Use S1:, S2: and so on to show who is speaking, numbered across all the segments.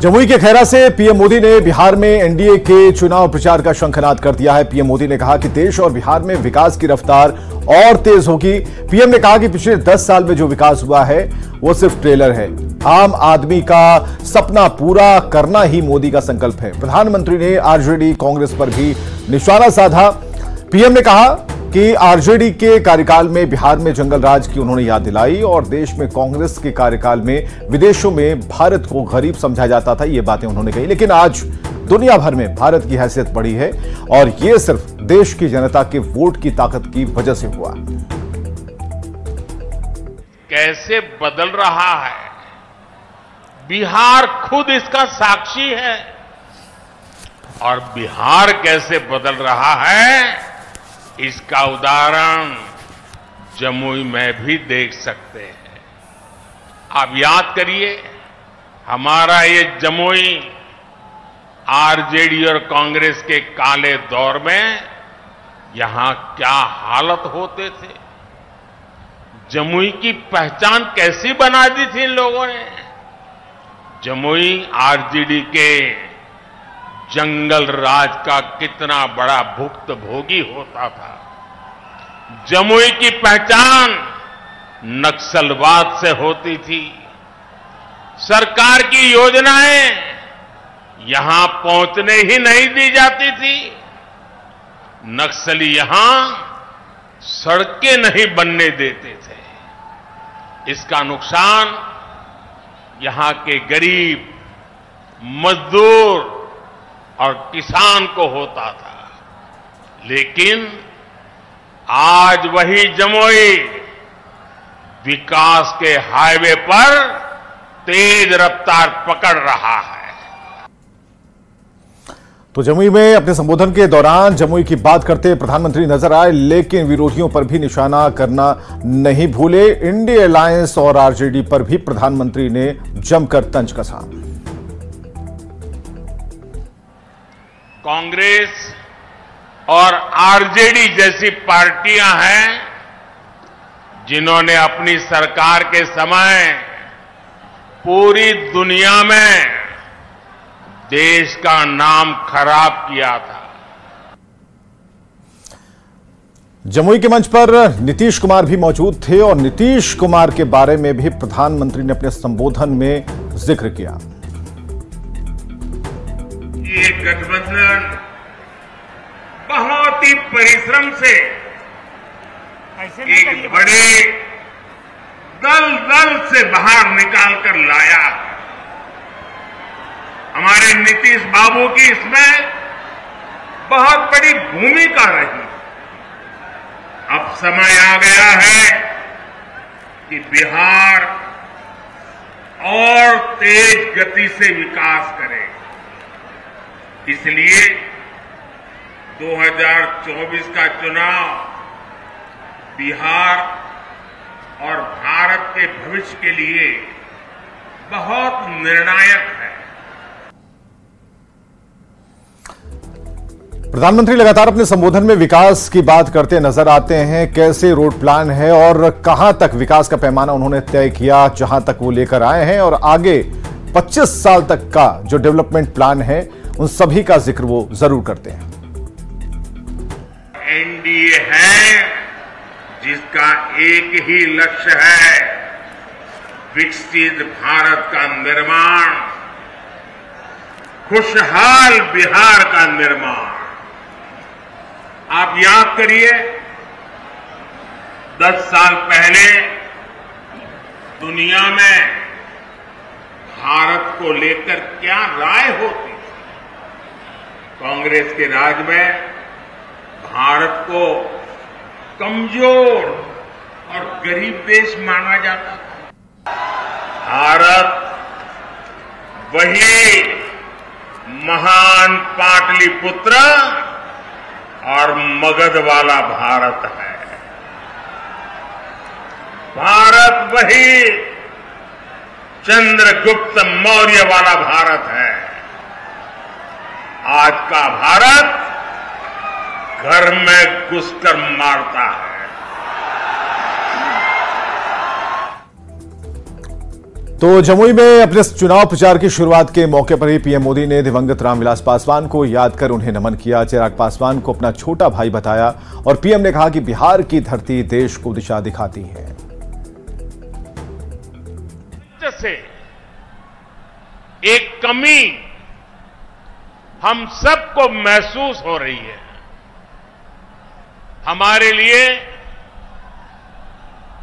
S1: जमुई के खैरा से पीएम मोदी ने बिहार में एनडीए के चुनाव प्रचार का शंखनाद कर दिया है। पीएम मोदी ने कहा कि देश और बिहार में विकास की रफ्तार और तेज होगी। पीएम ने कहा कि पिछले 10 साल में जो विकास हुआ है वो सिर्फ ट्रेलर है। आम आदमी का सपना पूरा करना ही मोदी का संकल्प है। प्रधानमंत्री ने आरजेडी कांग्रेस पर भी निशाना साधा। पीएम ने कहा कि आरजेडी के कार्यकाल में बिहार में जंगल राज की उन्होंने याद दिलाई और देश में कांग्रेस के कार्यकाल में विदेशों में भारत को गरीब समझा जाता था। ये बातें उन्होंने कही, लेकिन आज दुनिया भर में भारत की हैसियत बढ़ी है और यह सिर्फ देश की जनता के वोट की ताकत की वजह से हुआ।
S2: कैसे बदल रहा है, बिहार खुद इसका साक्षी है। और बिहार कैसे बदल रहा है इसका उदाहरण जमुई में भी देख सकते हैं। आप याद करिए, हमारा ये जमुई आरजेडी और कांग्रेस के काले दौर में यहां क्या हालत होते थे। जमुई की पहचान कैसी बना दी थी इन लोगों ने। जमुई आरजेडी के जंगल राज का कितना बड़ा भुक्तभोगी होता था। जमुई की पहचान नक्सलवाद से होती थी। सरकार की योजनाएं यहां पहुंचने ही नहीं दी जाती थी। नक्सली यहां सड़कें नहीं बनने देते थे। इसका नुकसान यहां के गरीब, मजदूर और किसान को होता था। लेकिन आज वही जमुई विकास के हाईवे पर तेज रफ्तार पकड़ रहा है।
S1: तो जमुई में अपने संबोधन के दौरान जमुई की बात करते प्रधानमंत्री नजर आए, लेकिन विरोधियों पर भी निशाना करना नहीं भूले। इंडिया अलायंस और आरजेडी पर भी प्रधानमंत्री ने जमकर तंज कसा।
S2: कांग्रेस और आरजेडी जैसी पार्टियां हैं जिन्होंने अपनी सरकार के समय पूरी दुनिया में देश का नाम खराब किया था।
S1: जमुई के मंच पर नीतीश कुमार भी मौजूद थे और नीतीश कुमार के बारे में भी प्रधानमंत्री ने अपने संबोधन में जिक्र किया।
S2: ये गठबंधन बहुत ही परिश्रम से एक बड़े दल से बाहर निकाल कर लाया। हमारे नीतीश बाबू की इसमें बहुत बड़ी भूमिका रही। अब समय आ गया है कि बिहार और तेज गति से विकास करे। इसलिए 2024 का चुनाव बिहार और भारत के भविष्य के लिए बहुत निर्णायक है।
S1: प्रधानमंत्री लगातार अपने संबोधन में विकास की बात करते नजर आते हैं। कैसे रोड प्लान है और कहां तक विकास का पैमाना उन्होंने तय किया, जहां तक वो लेकर आए हैं, और आगे 25 साल तक का जो डेवलपमेंट प्लान है उन सभी का जिक्र वो जरूर करते हैं।
S2: एनडीए है जिसका एक ही लक्ष्य है, विकसित भारत का निर्माण, खुशहाल बिहार का निर्माण। आप याद करिए, 10 साल पहले दुनिया में भारत को लेकर क्या राय होती। कांग्रेस के राज में भारत को कमजोर और गरीब देश माना जाता था। भारत वही महान पाटलिपुत्र और मगध वाला भारत है। भारत वही चंद्रगुप्त मौर्य वाला भारत है। आज का भारत घर में घुसकर मारता है।
S1: तो जमुई में अपने चुनाव प्रचार की शुरुआत के मौके पर ही पीएम मोदी ने दिवंगत रामविलास पासवान को याद कर उन्हें नमन किया। चिराग पासवान को अपना छोटा भाई बताया और पीएम ने कहा कि बिहार की धरती देश को दिशा दिखाती है।
S2: जैसे एक कमी हम सबको महसूस हो रही है। हमारे लिए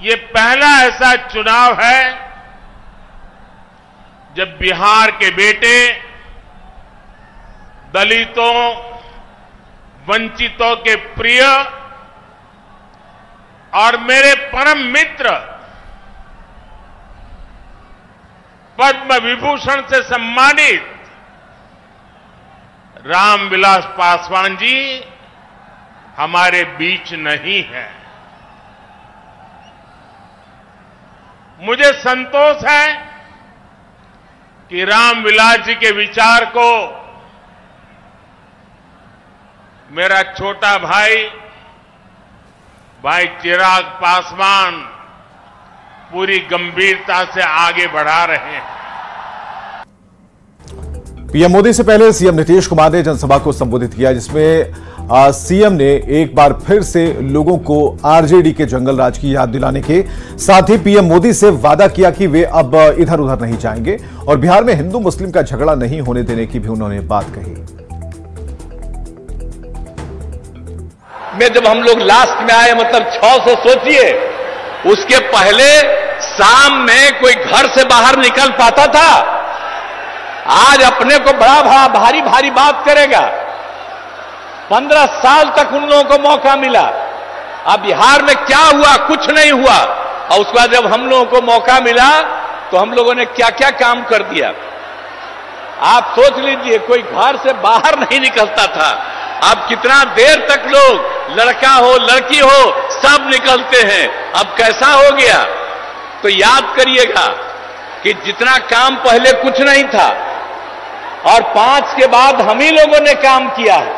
S2: ये पहला ऐसा चुनाव है जब बिहार के बेटे दलितों, वंचितों के प्रिय और मेरे परम मित्र पद्म विभूषण से सम्मानित रामविलास पासवान जी हमारे बीच नहीं है। मुझे संतोष है कि रामविलास जी के विचार को मेरा छोटा भाई चिराग पासवान पूरी गंभीरता से आगे बढ़ा रहे हैं।
S1: पीएम मोदी से पहले सीएम नीतीश कुमार ने जनसभा को संबोधित किया, जिसमें सीएम ने एक बार फिर से लोगों को आरजेडी के जंगल राज की याद दिलाने के साथ ही पीएम मोदी से वादा किया कि वे अब इधर उधर नहीं जाएंगे और बिहार में हिंदू मुस्लिम का झगड़ा नहीं होने देने की भी उन्होंने बात कही।
S3: में जब हम लोग लास्ट में आए, मतलब 600, सोचिए उसके पहले शाम में कोई घर से बाहर निकल पाता था। आज अपने को बड़ा भारी भारी बात करेगा। 15 साल तक उन लोगों को मौका मिला। अब बिहार में क्या हुआ? कुछ नहीं हुआ। और उसके बाद जब हम लोगों को मौका मिला तो हम लोगों ने क्या क्या काम कर दिया। आप सोच लीजिए, कोई घर से बाहर नहीं निकलता था। अब कितना देर तक लोग, लड़का हो लड़की हो, सब निकलते हैं। अब कैसा हो गया? तो याद करिएगा कि जितना काम पहले कुछ नहीं था और 5 के बाद हम ही लोगों ने काम किया है।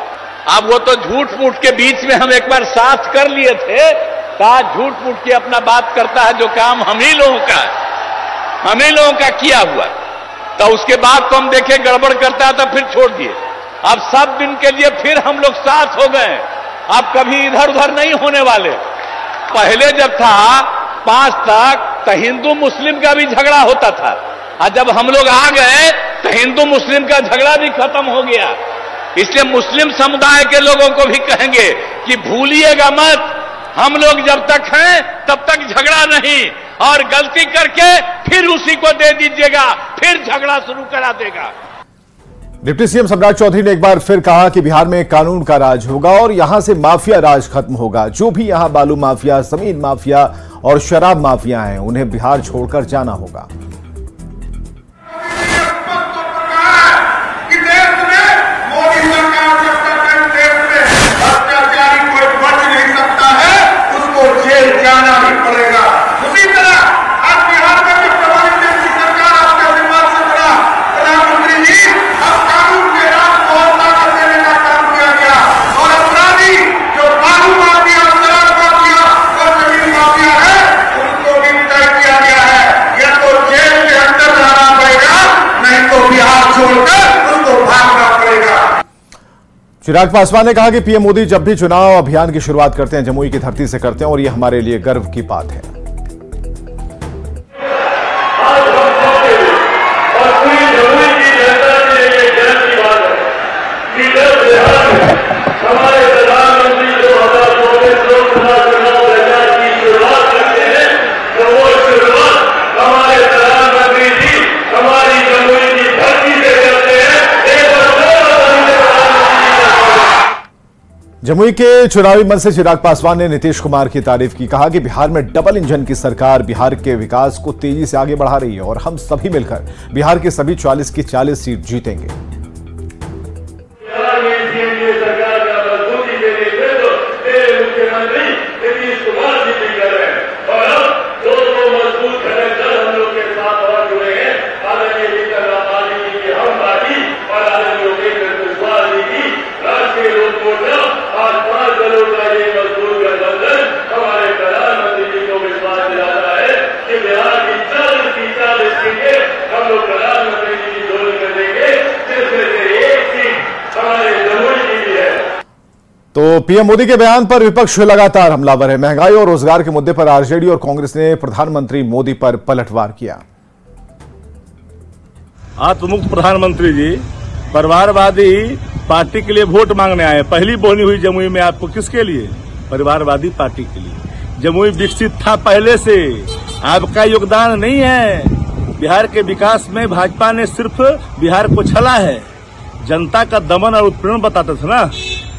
S3: अब वो तो झूठ मूठ के बीच में हम एक बार साथ कर लिए थे, कहा झूठ मूठ के अपना बात करता है, जो काम हम ही लोगों का है, हम ही लोगों का किया हुआ। तो उसके बाद तो हम देखे गड़बड़ करता है तो फिर छोड़ दिए। अब सब दिन के लिए फिर हम लोग साथ हो गए। अब कभी इधर उधर नहीं होने वाले। पहले जब था 5 तक तो हिंदू मुस्लिम का भी झगड़ा होता था, और जब हम लोग आ गए तो हिंदू मुस्लिम का झगड़ा भी खत्म हो गया। इसलिए मुस्लिम समुदाय के लोगों को भी कहेंगे कि भूलिएगा मत, हम लोग जब तक हैं तब तक झगड़ा नहीं, और गलती करके फिर उसी को दे दीजिएगा, फिर झगड़ा शुरू करा देगा।
S1: डिप्टी सीएम सम्राट चौधरी ने एक बार फिर कहा कि बिहार में कानून का राज होगा और यहां से माफिया राज खत्म होगा। जो भी यहां बालू माफिया, जमीन माफिया और शराब माफिया हैं, उन्हें बिहार छोड़कर जाना होगा। चिराग पासवान ने कहा कि पीएम मोदी जब भी चुनाव अभियान की शुरुआत करते हैं, जमुई की धरती से करते हैं और ये हमारे लिए गर्व की बात है। जमुई के चुनावी मंच से चिराग पासवान ने नीतीश कुमार की तारीफ की। कहा कि बिहार में डबल इंजन की सरकार बिहार के विकास को तेजी से आगे बढ़ा रही है और हम सभी मिलकर बिहार के सभी 40 की 40 सीट जीतेंगे।
S4: बिहार की 40 की 40 सीटें
S1: तो पीएम मोदी के बयान पर विपक्ष लगातार हमलावर है। महंगाई और रोजगार के मुद्दे पर आरजेडी और कांग्रेस ने प्रधानमंत्री मोदी पर पलटवार किया।
S4: आत्ममुक्त प्रधानमंत्री जी परिवारवादी पार्टी के लिए वोट मांगने आए। पहली बोनी हुई जमुई में आपको किसके लिए? परिवारवादी पार्टी के लिए। जमुई विकसित था पहले से, आपका योगदान नहीं है। बिहार के विकास में भाजपा ने सिर्फ बिहार को छला है। जनता का दमन और उत्पीड़न बताते थे ना,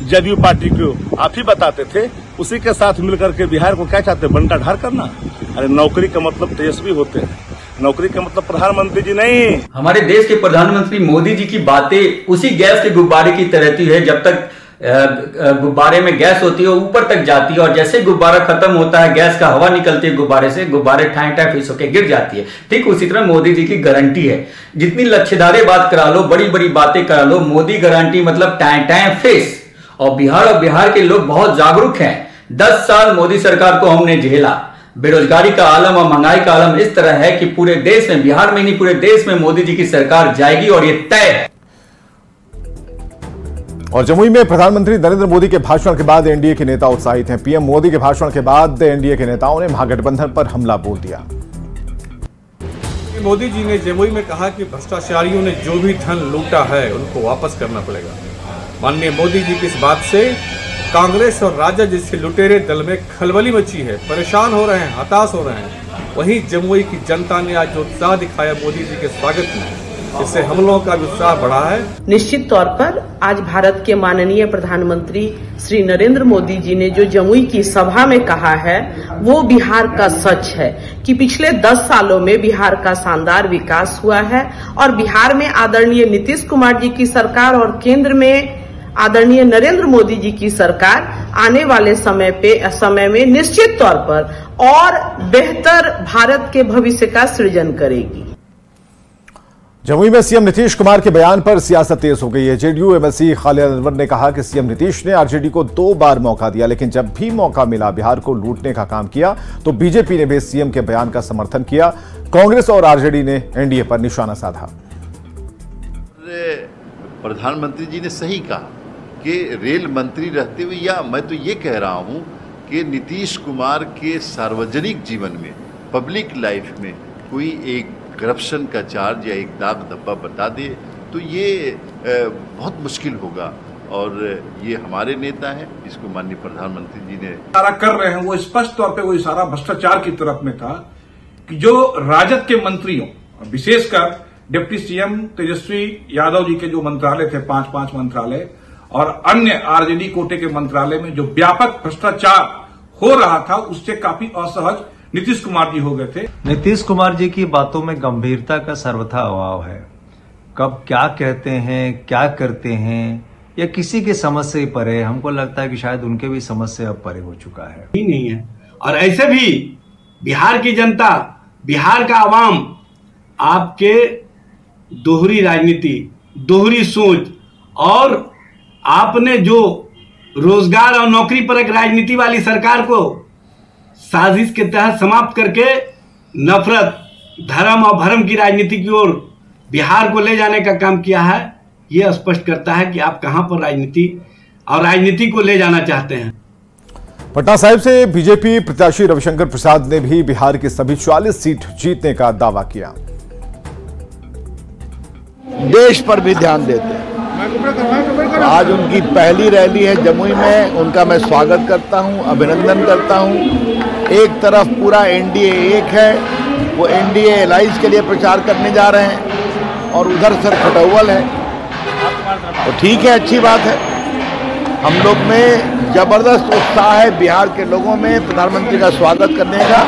S4: जदयू पार्टी को आप ही बताते थे। उसी के साथ मिलकर के बिहार को क्या चाहते, बंटा ढार करना? अरे नौकरी का मतलब तेजस्वी होते हैं, नौकरी का मतलब प्रधानमंत्री जी नहीं।
S5: हमारे देश के प्रधानमंत्री मोदी जी की बातें उसी गैस के गुब्बारे की तरह रहती है। जब तक गुब्बारे में गैस होती है ऊपर तक जाती है, और जैसे गुब्बारा खत्म होता है, गैस का हवा निकलती है गुब्बारे से, गुब्बारे ठाए ठाए फीस होकर गिर जाती है। ठीक उसी तरह मोदी जी की गारंटी है। जितनी लच्छेदारे बात करा लो, बड़ी बड़ी बातें करा लो, मोदी गारंटी मतलब टाए टाए फेस। और बिहार के लोग बहुत जागरूक हैं। 10 साल मोदी सरकार को हमने झेला। बेरोजगारी का आलम और महंगाई का आलम इस तरह है कि पूरे देश में, बिहार में नहीं पूरे देश में मोदी जी की सरकार जाएगी, और ये तय है।
S1: और जमुई में प्रधानमंत्री नरेंद्र मोदी के भाषण के बाद एनडीए के नेता उत्साहित हैं। पीएम मोदी के भाषण के बाद एनडीए के नेताओं ने महागठबंधन पर हमला बोल दिया।
S6: मोदी जी ने जमुई में कहा कि भ्रष्टाचारियों ने जो भी धन लूटा है उनको वापस करना पड़ेगा। माननीय मोदी जी की इस बात से कांग्रेस और राजद जैसे लुटेरे दल में खलबली मची है, परेशान हो रहे हैं, हताश हो रहे हैं। वहीं जमुई की जनता ने आज जो उत्साह दिखाया मोदी जी के स्वागत में, इससे हम लोगों का भी उत्साह बढ़ा है।
S7: निश्चित तौर पर आज भारत के माननीय प्रधानमंत्री श्री नरेंद्र मोदी जी ने जो जमुई की सभा में कहा है वो बिहार का सच है कि पिछले 10 सालों में बिहार का शानदार विकास हुआ है, और बिहार में आदरणीय नीतीश कुमार जी की सरकार और केंद्र में आदरणीय नरेंद्र मोदी जी की सरकार आने वाले समय में निश्चित तौर पर और बेहतर भारत के भविष्य का सृजन करेगी।
S1: जमुई में सीएम नीतीश कुमार के बयान पर सियासत तेज हो गई है। जेडीयू एमएलसी खालिद अनवर ने कहा कि सीएम नीतीश ने आरजेडी को 2 बार मौका दिया, लेकिन जब भी मौका मिला बिहार को लूटने का काम किया। तो बीजेपी ने भी सीएम के बयान का समर्थन किया। कांग्रेस और आरजेडी ने एनडीए पर निशाना साधा।
S8: प्रधानमंत्री जी ने सही कहा कि रेल मंत्री रहते हुए, या मैं तो ये कह रहा हूँ कि नीतीश कुमार के सार्वजनिक जीवन में, पब्लिक लाइफ में कोई एक करप्शन का चार्ज या एक दाग धब्बा बता दे तो ये बहुत मुश्किल होगा। और ये हमारे नेता हैं, इसको माननीय प्रधानमंत्री जी ने
S9: इशारा कर रहे हैं। वो स्पष्ट तौर पे वो इशारा भ्रष्टाचार की तरफ में था कि जो राजद के मंत्रियों, विशेषकर डिप्टी सीएम तेजस्वी यादव जी के जो मंत्रालय थे, 5 मंत्रालय, और अन्य आरजेडी कोटे के मंत्रालय में जो व्यापक भ्रष्टाचार हो रहा था, उससे काफी असहज नीतीश कुमार जी हो गए थे।
S10: नीतीश कुमार जी की बातों में गंभीरता का सर्वथा अभाव है। कब क्या कहते हैं, क्या करते हैं, या किसी की समझ से ही परे। हमको लगता है कि शायद उनके भी समझ से अब परे हो चुका है।
S11: ही नहीं है। और ऐसे भी बिहार की जनता, बिहार का आवाम आपके दोहरी राजनीति, दोहरी सोच, और आपने जो रोजगार और नौकरी पर एक राजनीति वाली सरकार को साजिश के तहत समाप्त करके नफरत, धर्म और भरम की राजनीति की ओर बिहार को ले जाने का काम किया है, यह स्पष्ट करता है कि आप कहां पर राजनीति और राजनीति को ले जाना चाहते हैं।
S1: पटना साहिब से बीजेपी प्रत्याशी रविशंकर प्रसाद ने भी बिहार की सभी 44 सीट जीतने का दावा किया।
S12: देश पर भी ध्यान देते हैं। आज उनकी पहली रैली है जमुई में, उनका मैं स्वागत करता हूं, अभिनंदन करता हूं। एक तरफ पूरा एनडीए एक है, वो एनडीए एलाइज के लिए प्रचार करने जा रहे हैं, और उधर सर खटौल है। तो ठीक है, अच्छी बात है। हम लोग में जबरदस्त उत्साह है बिहार के लोगों में प्रधानमंत्री का स्वागत करने का।